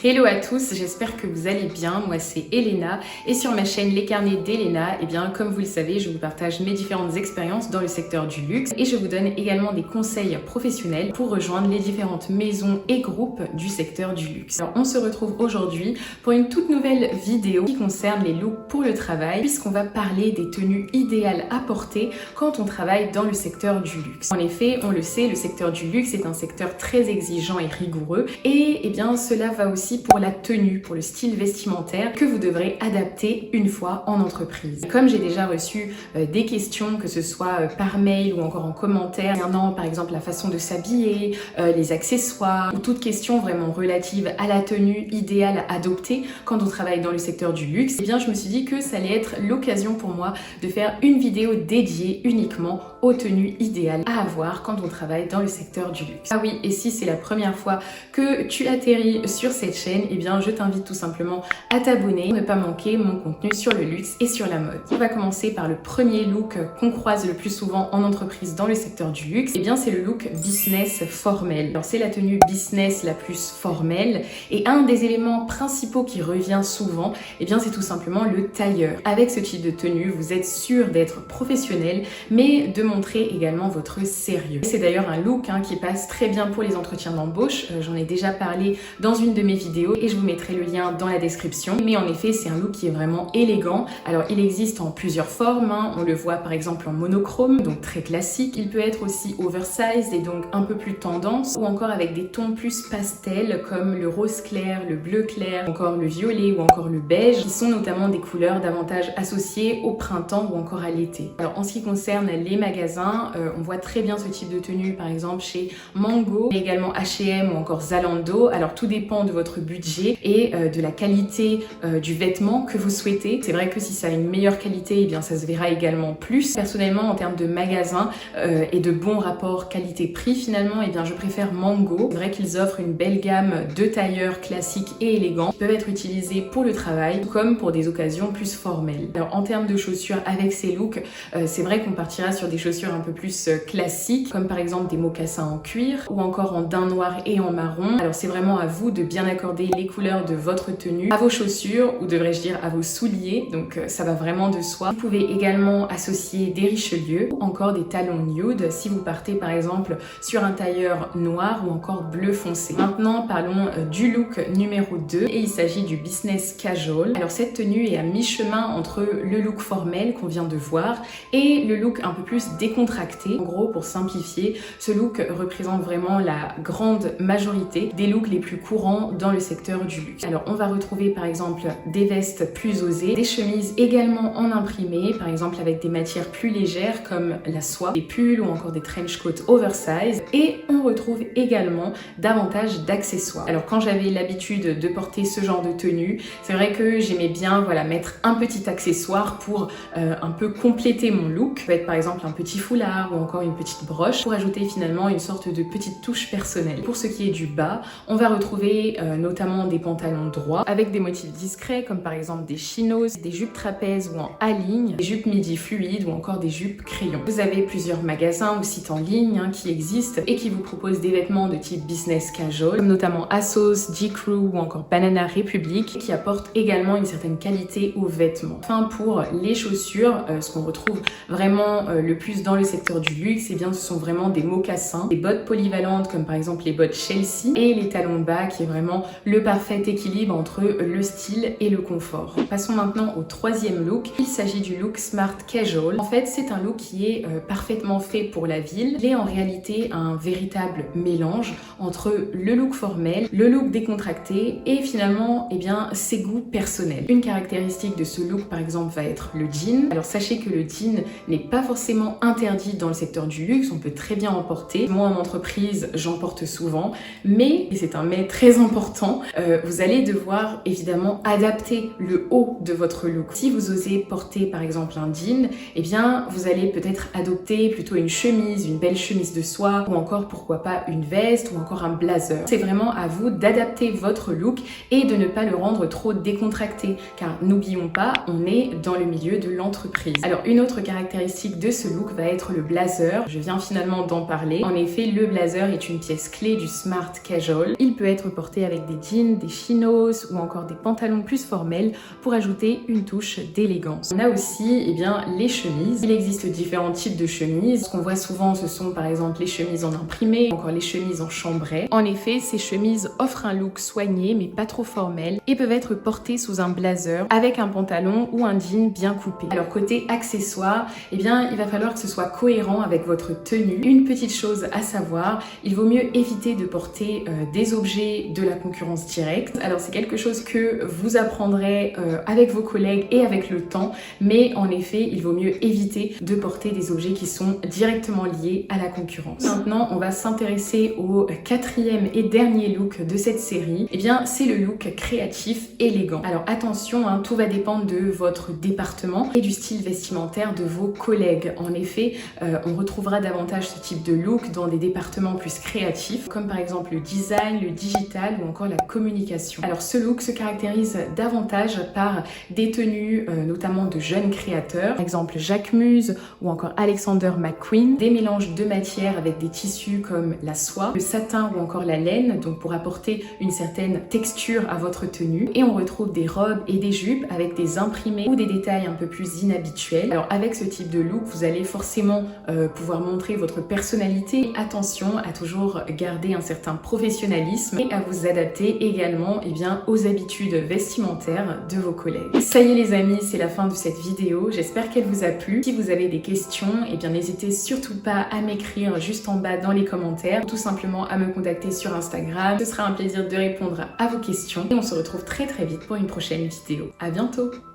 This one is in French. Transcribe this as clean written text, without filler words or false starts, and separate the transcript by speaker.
Speaker 1: Hello à tous, j'espère que vous allez bien. Moi c'est Elena et sur ma chaîne Les Carnets d'Elena, comme vous le savez, je vous partage mes différentes expériences dans le secteur du luxe et je vous donne également des conseils professionnels pour rejoindre les différentes maisons et groupes du secteur du luxe. Alors on se retrouve aujourd'hui pour une toute nouvelle vidéo qui concerne les looks pour le travail puisqu'on va parler des tenues idéales à porter quand on travaille dans le secteur du luxe. En effet, on le sait, le secteur du luxe est un secteur très exigeant et rigoureux et cela va aussi pour la tenue, pour le style vestimentaire que vous devrez adapter une fois en entreprise. Comme j'ai déjà reçu des questions, que ce soit par mail ou encore en commentaire, concernant par exemple la façon de s'habiller, les accessoires ou toute question vraiment relative à la tenue idéale à adopter quand on travaille dans le secteur du luxe, je me suis dit que ça allait être l'occasion pour moi de faire une vidéo dédiée uniquement aux tenues idéales à avoir quand on travaille dans le secteur du luxe. Ah oui, et si c'est la première fois que tu atterris sur cette chaîne, je t'invite tout simplement à t'abonner pour ne pas manquer mon contenu sur le luxe et sur la mode. On va commencer par le premier look qu'on croise le plus souvent en entreprise dans le secteur du luxe. C'est le look business formel. Alors c'est la tenue business la plus formelle et un des éléments principaux qui revient souvent, c'est tout simplement le tailleur. Avec ce type de tenue, vous êtes sûr d'être professionnel, mais de montrer également votre sérieux. C'est d'ailleurs un look qui passe très bien pour les entretiens d'embauche. J'en ai déjà parlé dans une de mes vidéos et je vous mettrai le lien dans la description. Mais en effet, c'est un look qui est vraiment élégant. Alors, il existe en plusieurs formes. On le voit par exemple en monochrome, donc très classique. Il peut être aussi oversize et donc un peu plus tendance, ou encore avec des tons plus pastels comme le rose clair, le bleu clair, encore le violet ou encore le beige, qui sont notamment des couleurs davantage associées au printemps ou encore à l'été. Alors, en ce qui concerne les magasins, on voit très bien ce type de tenue par exemple chez Mango, mais également H&M ou encore Zalando. Alors, tout dépend de votre budget et de la qualité du vêtement que vous souhaitez. C'est vrai que si ça a une meilleure qualité, ça se verra également plus. Personnellement, en termes de magasins et de bons rapports qualité-prix, finalement, je préfère Mango. C'est vrai qu'ils offrent une belle gamme de tailleurs classiques et élégants qui peuvent être utilisés pour le travail comme pour des occasions plus formelles. Alors, en termes de chaussures avec ces looks, c'est vrai qu'on partira sur des chaussures un peu plus classiques, comme par exemple des mocassins en cuir ou encore en daim noir et en marron. Alors, c'est vraiment à vous de bien accorder les couleurs de votre tenue à vos chaussures, ou devrais-je dire à vos souliers, donc ça va vraiment de soi. Vous pouvez également associer des Richelieu ou encore des talons nude si vous partez par exemple sur un tailleur noir ou encore bleu foncé. Maintenant parlons du look numéro 2 et il s'agit du business casual. Alors cette tenue est à mi-chemin entre le look formel qu'on vient de voir et le look un peu plus décontracté. En gros, pour simplifier, ce look représente vraiment la grande majorité des looks les plus courants dans le secteur du luxe. Alors on va retrouver par exemple des vestes plus osées, des chemises également en imprimé, par exemple avec des matières plus légères comme la soie, des pulls ou encore des trench coats oversize, et on retrouve également davantage d'accessoires. Alors quand j'avais l'habitude de porter ce genre de tenue, c'est vrai que j'aimais bien mettre un petit accessoire pour un peu compléter mon look. Ça peut être par exemple un petit foulard ou encore une petite broche pour ajouter finalement une sorte de petite touche personnelle. Pour ce qui est du bas, on va retrouver notamment des pantalons droits avec des motifs discrets comme par exemple des chinos, des jupes trapèzes ou en A-ligne, des jupes midi fluides ou encore des jupes crayon. Vous avez plusieurs magasins ou sites en ligne qui existent et qui vous proposent des vêtements de type business casual, comme notamment ASOS, J.Crew ou encore Banana Republic, qui apportent également une certaine qualité aux vêtements. Enfin, pour les chaussures, ce qu'on retrouve vraiment le plus dans le secteur du luxe, ce sont vraiment des mocassins, des bottes polyvalentes comme par exemple les bottes Chelsea et les talons bas qui est vraiment le parfait équilibre entre le style et le confort. Passons maintenant au troisième look. Il s'agit du look smart casual. En fait, c'est un look qui est parfaitement fait pour la ville. Il est en réalité un véritable mélange entre le look formel, le look décontracté et finalement, ses goûts personnels. Une caractéristique de ce look, par exemple, va être le jean. Alors sachez que le jean n'est pas forcément interdit dans le secteur du luxe. On peut très bien en porter. Moi, en entreprise, j'en porte souvent, mais, et c'est un mais très important, vous allez devoir évidemment adapter le haut de votre look. Si vous osez porter par exemple un jean, vous allez peut-être adopter plutôt une chemise, une belle chemise de soie ou encore pourquoi pas une veste ou encore un blazer. C'est vraiment à vous d'adapter votre look et de ne pas le rendre trop décontracté car n'oublions pas, on est dans le milieu de l'entreprise. Alors une autre caractéristique de ce look va être le blazer. Je viens finalement d'en parler. En effet, le blazer est une pièce clé du smart casual. Il peut être porté avec des jeans, des chinos ou encore des pantalons plus formels pour ajouter une touche d'élégance. On a aussi les chemises. Il existe différents types de chemises. Ce qu'on voit souvent, ce sont par exemple les chemises en imprimé, encore les chemises en chambray. En effet, ces chemises offrent un look soigné mais pas trop formel et peuvent être portées sous un blazer avec un pantalon ou un jean bien coupé. Alors côté accessoires, il va falloir que ce soit cohérent avec votre tenue. Une petite chose à savoir, il vaut mieux éviter de porter des objets de la concurrence directe. Alors c'est quelque chose que vous apprendrez avec vos collègues et avec le temps, mais en effet, il vaut mieux éviter de porter des objets qui sont directement liés à la concurrence. Maintenant, on va s'intéresser au quatrième et dernier look de cette série. C'est le look créatif élégant. Alors attention, tout va dépendre de votre département et du style vestimentaire de vos collègues. En effet, on retrouvera davantage ce type de look dans des départements plus créatifs, comme par exemple le design, le digital ou encore la communication. Alors ce look se caractérise davantage par des tenues notamment de jeunes créateurs, par exemple Jacques Mus ou encore Alexander McQueen, des mélanges de matières avec des tissus comme la soie, le satin ou encore la laine, donc pour apporter une certaine texture à votre tenue. Et on retrouve des robes et des jupes avec des imprimés ou des détails un peu plus inhabituels. Alors avec ce type de look, vous allez forcément pouvoir montrer votre personnalité. Attention à toujours garder un certain professionnalisme et à vous adapter également aux habitudes vestimentaires de vos collègues. Ça y est les amis, c'est la fin de cette vidéo. J'espère qu'elle vous a plu. Si vous avez des questions, n'hésitez surtout pas à m'écrire juste en bas dans les commentaires, ou tout simplement à me contacter sur Instagram. Ce sera un plaisir de répondre à vos questions et on se retrouve très vite pour une prochaine vidéo. À bientôt!